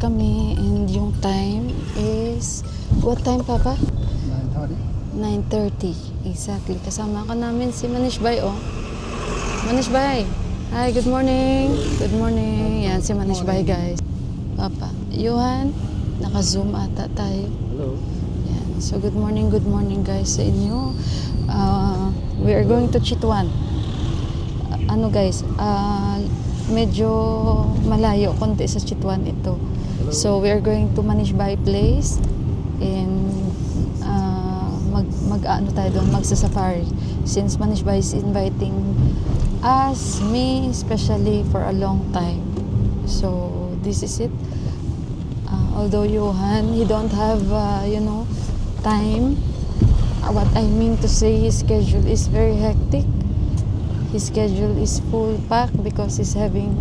kami and yung time is, what time Papa? 9:30. Exactly. Kasama ka namin si Manish Bay, oh. Manish Bay. Hi, good morning. Good morning. Yan, si Manish Bay, guys. Papa. Johan, naka-zoom ata tayo. Hello. Yan. So, good morning guys sa inyo. We are going to Chitwan. Ano guys, medyo malayo konti sa Chitwan ito. So, we are going to Manish Bay place and mag-ano tayo doon, magsa-safari. Since Manish Bay is inviting us, me, especially for a long time. So, this is it. Although Johan, he don't have, time. What I mean to say, his schedule is very hectic. His schedule is full packed because he's having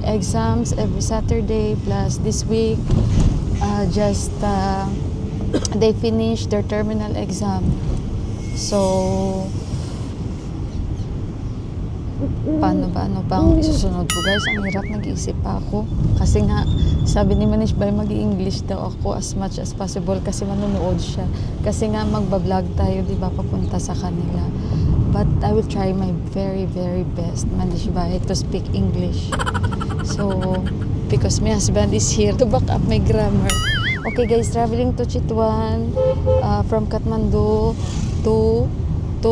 exams every Saturday, plus this week, they finished their terminal exam. So, paano bang isusunod ko guys? Ang hirap, nag-iisip pa ako. Kasi nga, sabi ni Manish Bay, mag-i-English daw ako as much as possible kasi manonood siya. Kasi nga, magbablog tayo, di ba, papunta sa kanila. But I will try my very, very best, Manish Bay, to speak English. So, because my husband is here to back up my grammar. Okay guys, traveling to Chitwan from Kathmandu to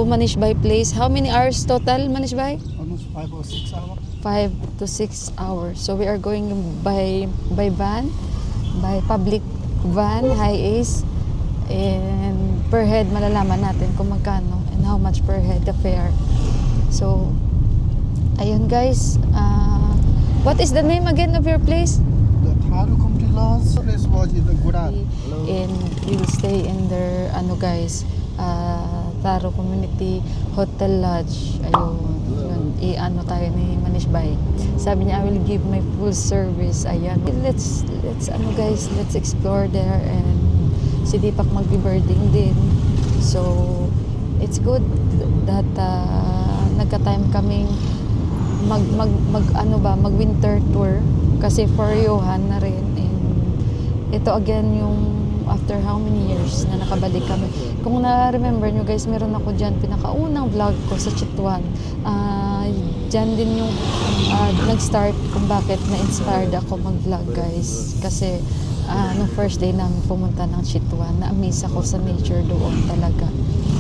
Manish Bay place. How many hours total, Manish Bay? Almost 5 or 6 hours. 5 to 6 hours. So we are going by van, by public van, high ace, and per head malalaman natin kung magkano and how much per head the fare. So, ayun guys. What is the name again of your place? The Tharu Community Lodge place was in the Gudar. And we will stay in their, Tharu Community Hotel Lodge. Ayun. Yun, tayo ni Manish Bay. Sabi niya, I will give my full service. Ayan. Let's explore there and si Deepak magbi-birding din. So, it's good that nagka-time kaming mag-winter tour kasi for Johan na rin. And ito again yung after how many years na nakabalik kami. Kung na-remember nyo guys, meron ako dyan pinakaunang vlog ko sa Chitwan. Dyan din yung nag-start kung bakit na-inspired ako mag-vlog guys. Kasi nung first day namin pumunta ng Chitwan, na-amaze ako sa nature doon talaga.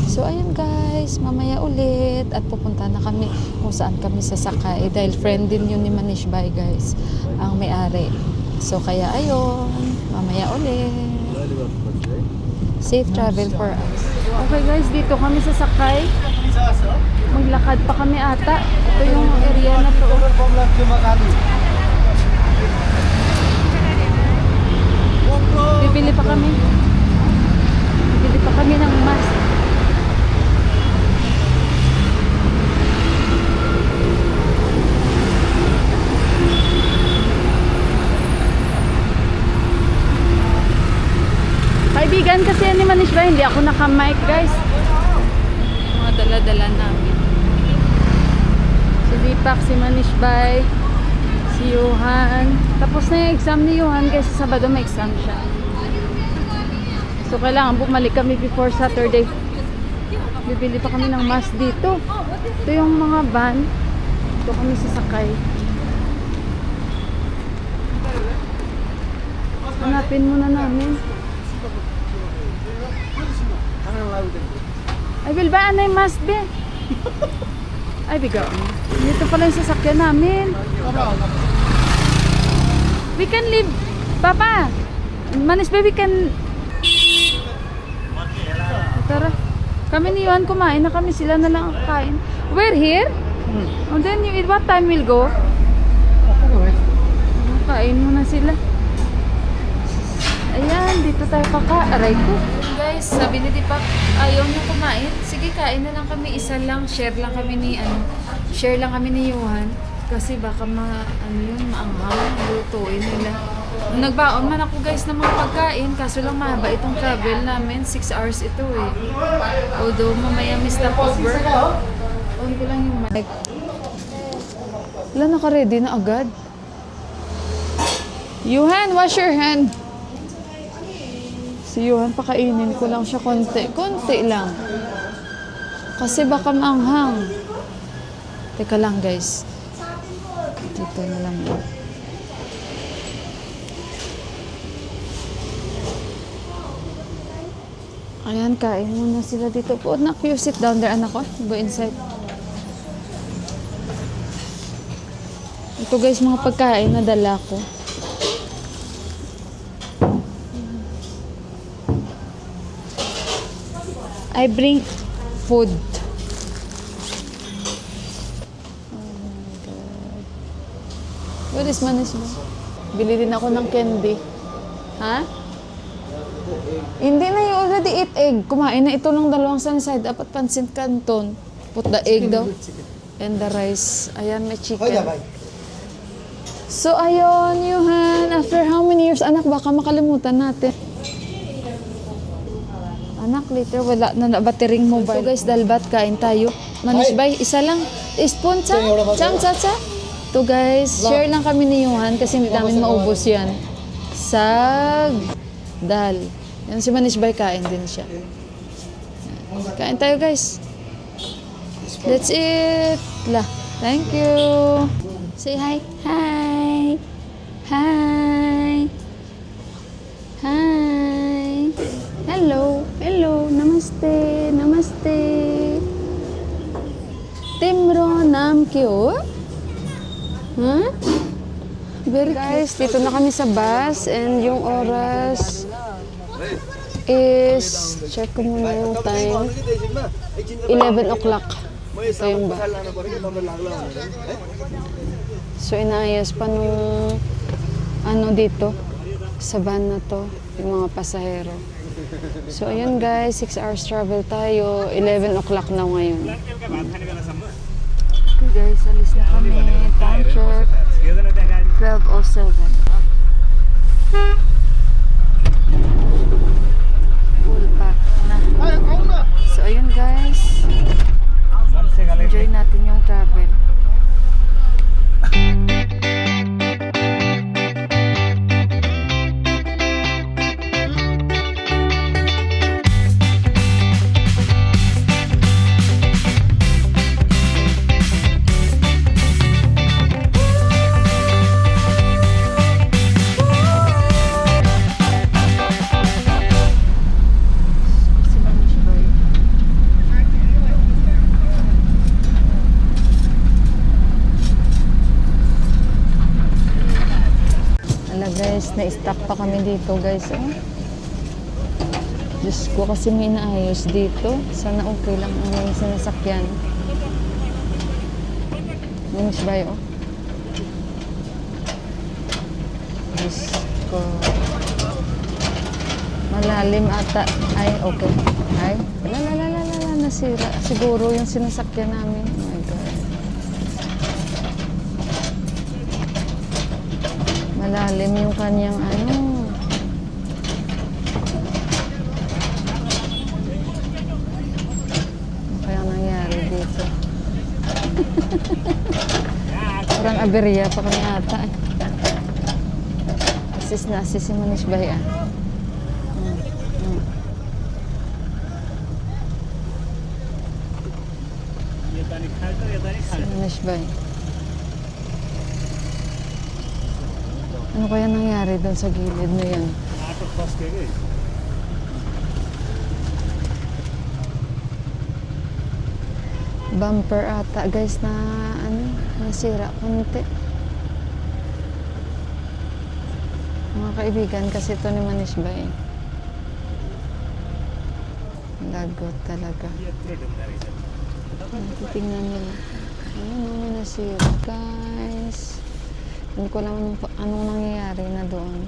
So ayun guys, mamaya ulit at pupunta na kami kung saan kami sasakay dahil friend din yun ni Manish Bay guys, ang may-ari. So kaya ayun, mamaya ulit. Safe travel for us. Okay guys, dito kami sasakay. Maglakad pa kami ata. Ito yung area na to. Bibili pa kami. Bibili pa kami ng mask. Kaibigan kasi ni Manish Bay, hindi ako naka-mic guys. Mga dala-dala namin. Si Deepak, si Manish Bay, si Johan. Tapos na yung exam ni Johan guys, sa Sabado may exam siya. So kailangan bumalik kami before Saturday. Bibili pa kami ng mask dito. Ito yung mga van. Ito kami sasakay. Hanapin muna namin. Ay, Bilba, anay mas be? Ay, bigaw. Dito pala yung sasakyan namin. We can leave, Papa. Manish Bay, we can... Tara. Kami ni Yuan kumain na kami. Sila na lang ang kain. We're here? And then, what time we'll go? Kain muna sila. Ayan, dito tayo aray ko. Guys, sabi ni Deepak, ayaw niyo kumain. Sige, kain na lang kami. Isa lang, share lang kami ni Johan. Kasi baka maanghang, lutuin nila. Nagbaon man ako guys ng mga pagkain, kaso lang mahaba itong travel namin. 6 hours ito eh. Although mamaya may stopover. On ko lang yung mic. Wala, naka-ready na agad. Yuhan, wash your hand. Si Yuhan, pakainin ko lang siya konti. Konti lang. Kasi baka maanghang. Teka lang guys. Dito na lang yun. Ayan, kain muna sila dito. Po, anak, you sit down there, anak ko. Go inside. Ito guys, mga pagkain na dala ko. I bring food. Oh my God. What is manis mo? Bili din ako ng candy. Ha? Hindi na, you already eat egg. Kumain na ito ng dalawang sunny side. Dapat pansit canton. Put the egg daw. And the rice. Ayan, may chicken. So, ayun, Yuhan. After how many years? Anak, baka makalimutan natin. Anak, later wala na battery mobile. So guys, dalbat, kain tayo. Manish bay, isa lang. Spoon, cha? Cham, cha, cha? To guys, share lang kami ni Yuhan kasi hindi namin maubos yan. Sag, dal. Yan si Manish bay, kain din siya. Kain tayo guys. That's it. La, thank you. Say hi. Hi. Hi. Hi. Hello. Hello. Namaste. Namaste. Timro naam kyo? Huh? Very guys, dito na kami sa bus and yung oras is, check ko muna yung time, 11 o'clock. Ito yung bus. So inaayos pa nung ano dito sa van na to, yung mga pasahero. So ayun guys, 6 hours travel tayo, 11 o'clock na ngayon. Okay guys, alis na kami. Time check, 12:07. Full pack na. So ayun guys, enjoy natin yung travel. Guys, na-stuck pa kami dito guys. Oh. Diyos ko, kasi may naayos dito. Sana okay lang ang yung sinasakyan. Minis ba yun? Diyos ko. Malalim ata. Ay, okay. Ay, lalalala, nasira. Siguro yung sinasakyan namin. Oh my God. Malalim yung kanyang ano. Ano kaya nangyari dito? Parang aberya pa kami ata. Asis na asis si Manish Bay ah. Si Manish Bay. Ano kaya nangyari doon sa gilid na yan? Bumper ata guys na ano, nasira konti. Mga kaibigan kasi ito ni Manish Bay. Lagot talaga. Titingnan nila. Ano naman nasira guys. Hindi ko alam anong nangyayari na doon.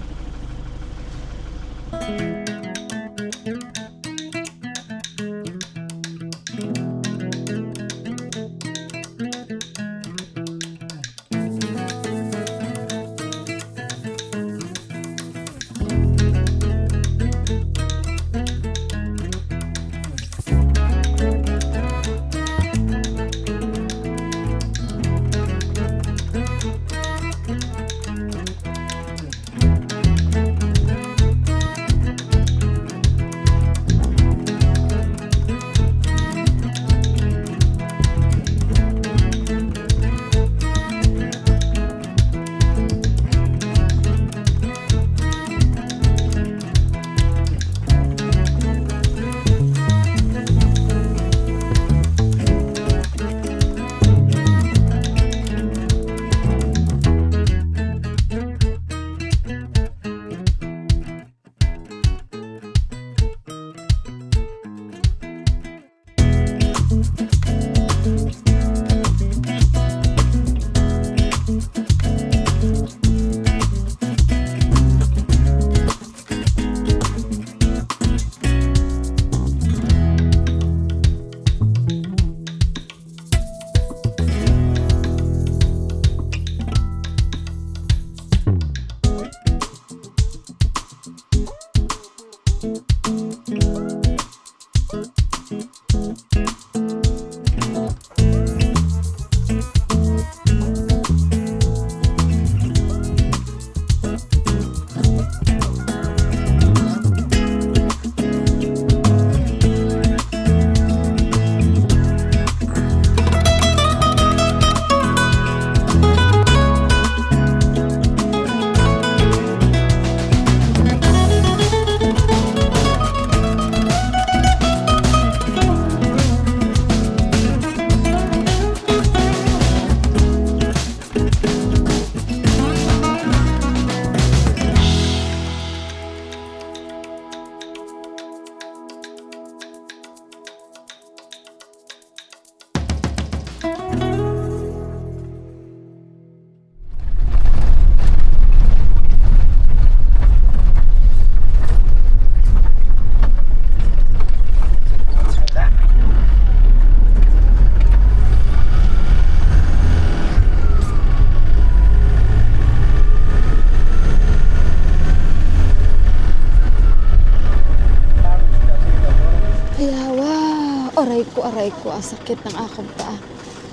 Aray ko, sakit ng akong paa.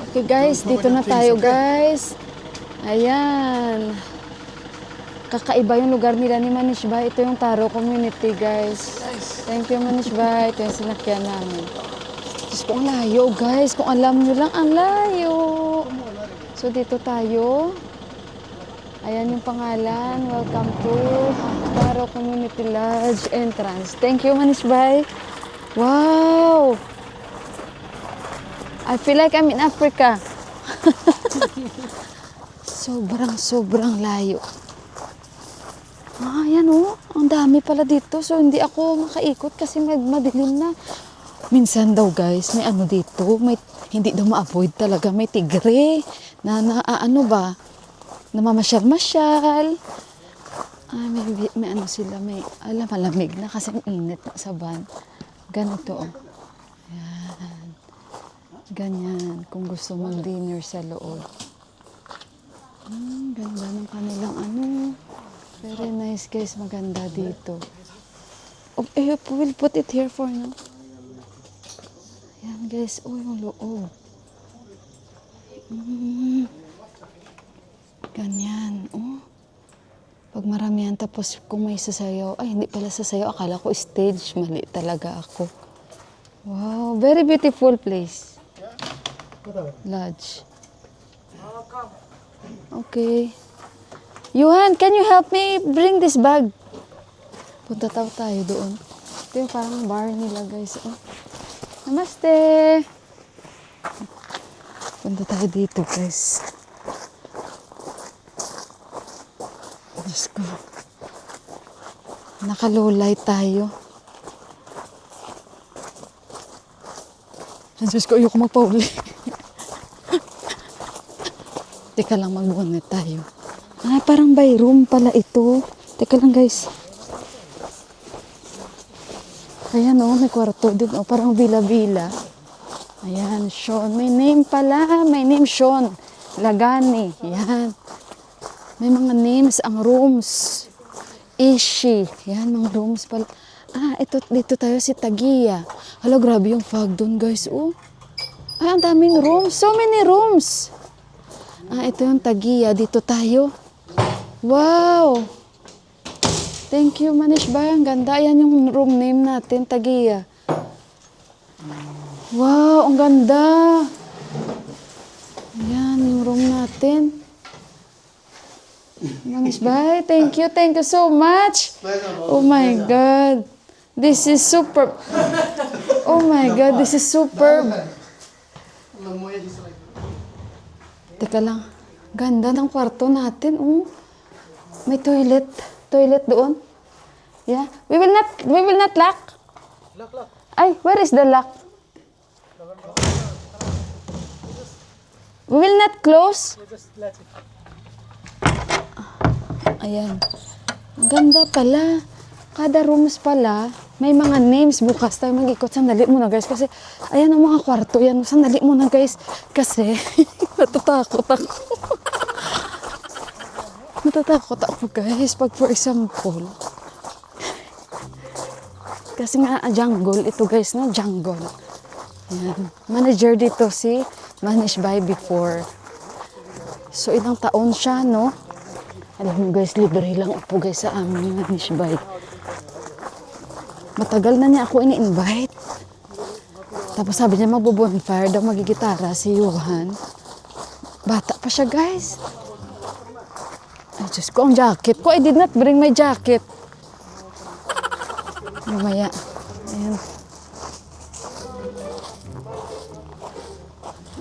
Okay guys, dito na tayo guys. Ayan. Kakaiba yung lugar nila ni Manish Bay. Ito yung Taro Community guys. Thank you Manish Bay. Ito yung sinakyan namin. Diyos ko, ang layo guys. Kung alam nyo lang, ang layo. So dito tayo. Ayan yung pangalan. Welcome to Taro Community Lodge entrance. Thank you Manish Bay. Wow! I feel like I'm in Africa. Sobrang layo. Ayan oh, ang dami pala dito. So hindi ako makaikot kasi madilim na. Minsan daw guys, may ano dito, may hindi daw ma-avoid talaga, may tigre na ano ba, namamasyal-masyal. May ano sila, may malamig na kasi init na sa van. Ganito oh. Ayan. Ganyan, kung gusto mag-dinner sa loob. Ganda ng kanilang ano. Very nice guys, maganda dito. Okay, we'll put it here for now. Ayan guys, oh yung loob. Ganyan, oh. Pag maramihan tapos kung may sasayaw, ay hindi pala sasayaw, akala ko stage, mali talaga ako. Wow, very beautiful place. Lodge. Okay. Yuhan, can you help me bring this bag? Punta tayo doon. Ito yung parang bar nila guys. Oh. Namaste! Punta tayo dito guys. Diyos ko. Naka-low light tayo. Diyos ko, ayoko magpauli. Teka lang, mag-bonnet tayo. Ay, parang by room pala ito. Teka lang, guys. Ayan, oh, may kwarto din. Oh, parang villa-villa. Ayan, Sean. May name pala. May name, Sean. Lagani. Ayan. May mga names ang rooms. Ishi. Ayan, mga rooms pala. Dito tayo si Tagiya. Hala, grabe yung fog doon, guys. Oh. Ay, ang daming rooms. So many rooms. Ito yung Tagiya. Dito tayo. Wow! Thank you, Manish Bay. Ang ganda. Ayan yung room name natin, Tagiya. Wow, ang ganda. Ayan yung room natin. Manish Bay, thank you so much. Oh my God. This is super. Oh my God, this is superb. Teka lang. Ganda ng kwarto natin. Oh. May toilet. Toilet doon. Yeah. We will not lock. Lock. Ay, where is the lock? We will not close. Ayan. Ang ganda pala. Kada rooms pala, may mga names. Bukas tayo mag-ikot. Sandali muna guys. Kasi, ayan ang mga kwarto. Yan. Sandali muna guys. Kasi, natatakot ako. Natatakot ako guys. Pag for example, Kasi nga jungle, ito guys, no? Jungle. Yan. Manager dito si Manish Bay before. So, ilang taon siya, no? Alam mo guys, libre lang upo guys sa amin yung Manish Bay. Matagal na niya ako ini-invite. Tapos sabi niya magbo-bonfire daw, magigitara si Johan. Bata pa siya guys. Ay Diyos ko, ang jacket ko. I did not bring my jacket. Mamaya. Ayan.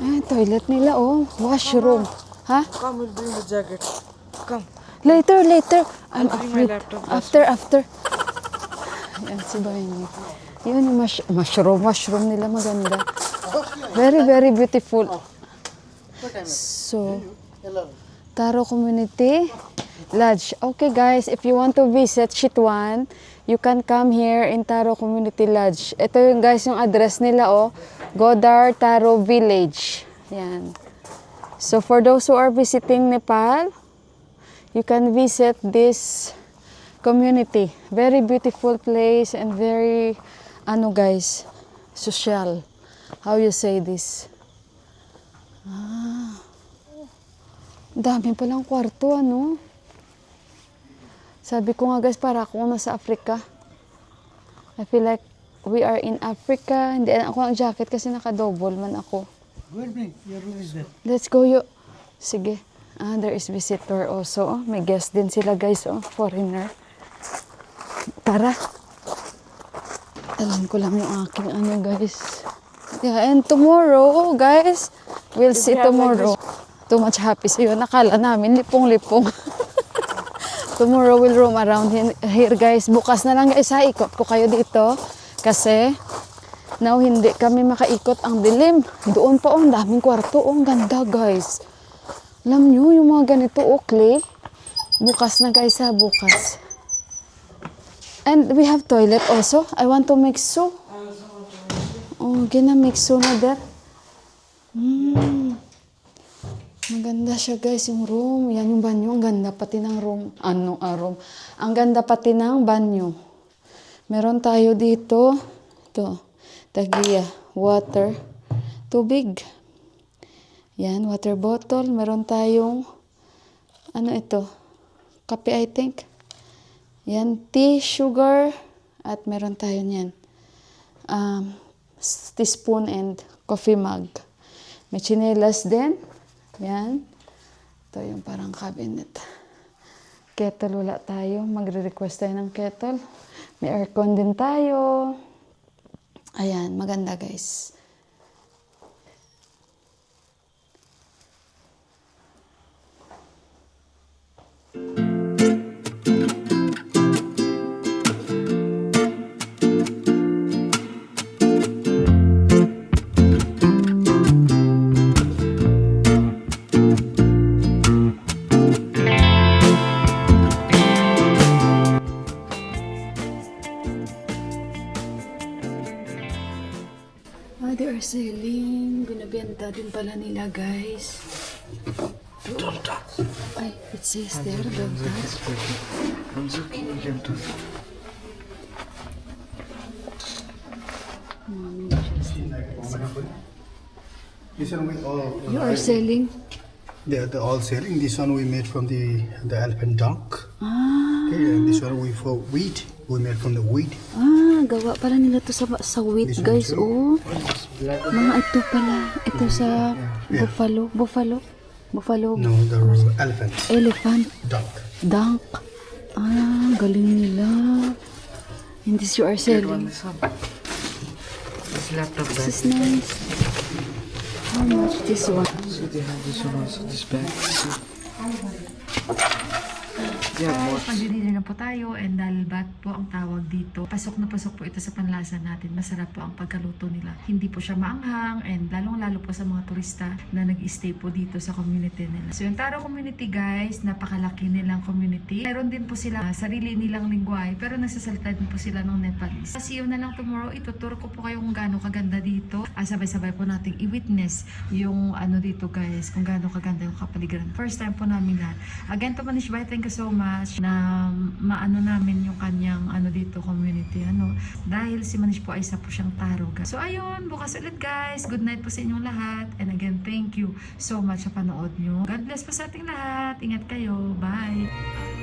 Ay, toilet nila oh. Washroom. Ha? Come, we'll bring the jacket. Come. Later. I'll bring my laptop. After. Ayan si Bayani. Yun yung mushroom nila maganda. Very, very beautiful. So, Taro Community Lodge. Okay guys, if you want to visit Chitwan, you can come here in Taro Community Lodge. Ito yung guys yung address nila oh. Godar Taro Village. Yan. So for those who are visiting Nepal, you can visit this community. Very beautiful place and very ano guys, social. How you say this? Dami palang kwarto, ano? Sabi ko nga guys, para ako nasa Africa. I feel like we are in Africa. Hindi ako ang jacket kasi naka-double man ako. Where me? Your room is there. Let's go yo. Sige. There is visitor also. Oh. May guest din sila guys, oh. Foreigner. Tara. Alam ko lang yung aking ano guys. Yeah, and tomorrow, guys, we'll see tomorrow. Too much happy sa'yo. Nakala namin, lipong-lipong. Tomorrow we'll roam around here, guys. Bukas na lang, guys, ha. Ikot ko kayo dito. Kasi, now, hindi kami makaikot ang dilim. Doon pa, oh, ang daming kwarto. Oh, ang ganda, guys. Alam nyo, yung mga ganito, oh, clay. Bukas na, guys, ha. Bukas. And we have toilet also. I want to make so. Oh, gina-make so na der. Maganda siya guys, yung room. Yan yung banyo. Ang ganda pati ng room. Room? Ang ganda pati ng banyo. Meron tayo dito. Ito. Tagiya. Water. Tubig. Yan. Water bottle. Meron tayong ano ito? Kape I think. Yan. Tea, sugar. At meron tayo niyan. Teaspoon and coffee mug. May chinelas din. Yan. Ito yung parang cabinet. Kettle wala tayo. Magre-request tayo ng kettle. May aircon din tayo. Ayan. Maganda guys. They are selling. Binabenta din pala nila, guys. Ay, it says there, Doltas. This one we all. You are selling? They're all selling. This one we made from the elephant dunk. Ah, Okay, and this one we for wheat. We made from the wheat. gawa pala nila to sa wheat, This one guys. too. Oh, mga ito pala. Ito sa Yeah. buffalo. No, the elephant Elephant. dunk. Dunk. Galing nila. And this you are selling. This one. This laptop This bag. is nice. How much this one? So they have this one also, this bag. Yeah, more. Pagdidili na po tayo and dalbat po ang tawag dito. Pasok na pasok po ito sa panlasa natin. Masarap po ang pagkaluto nila. Hindi po siya maanghang and lalong-lalo po sa mga turista na nag-stay po dito sa community nila. So yung Taro community guys, napakalaki nilang community. Meron din po sila sarili nilang lingwahe pero nagsasalita din po sila ng Nepalese. See you na lang tomorrow. Ituturo ko po kayo kung gaano kaganda dito. Sabay-sabay po nating i-witness yung ano dito guys, kung gaano kaganda yung kapaligiran. First time po namin lahat. Again to Manish Bay, thank you so much. much na maano namin yung kanyang dito community dahil si Manish po ay isa po siyang tarot. So ayun, bukas ulit guys. Good night po sa inyong lahat. And again, thank you so much sa panood nyo. God bless po sa ating lahat. Ingat kayo. Bye!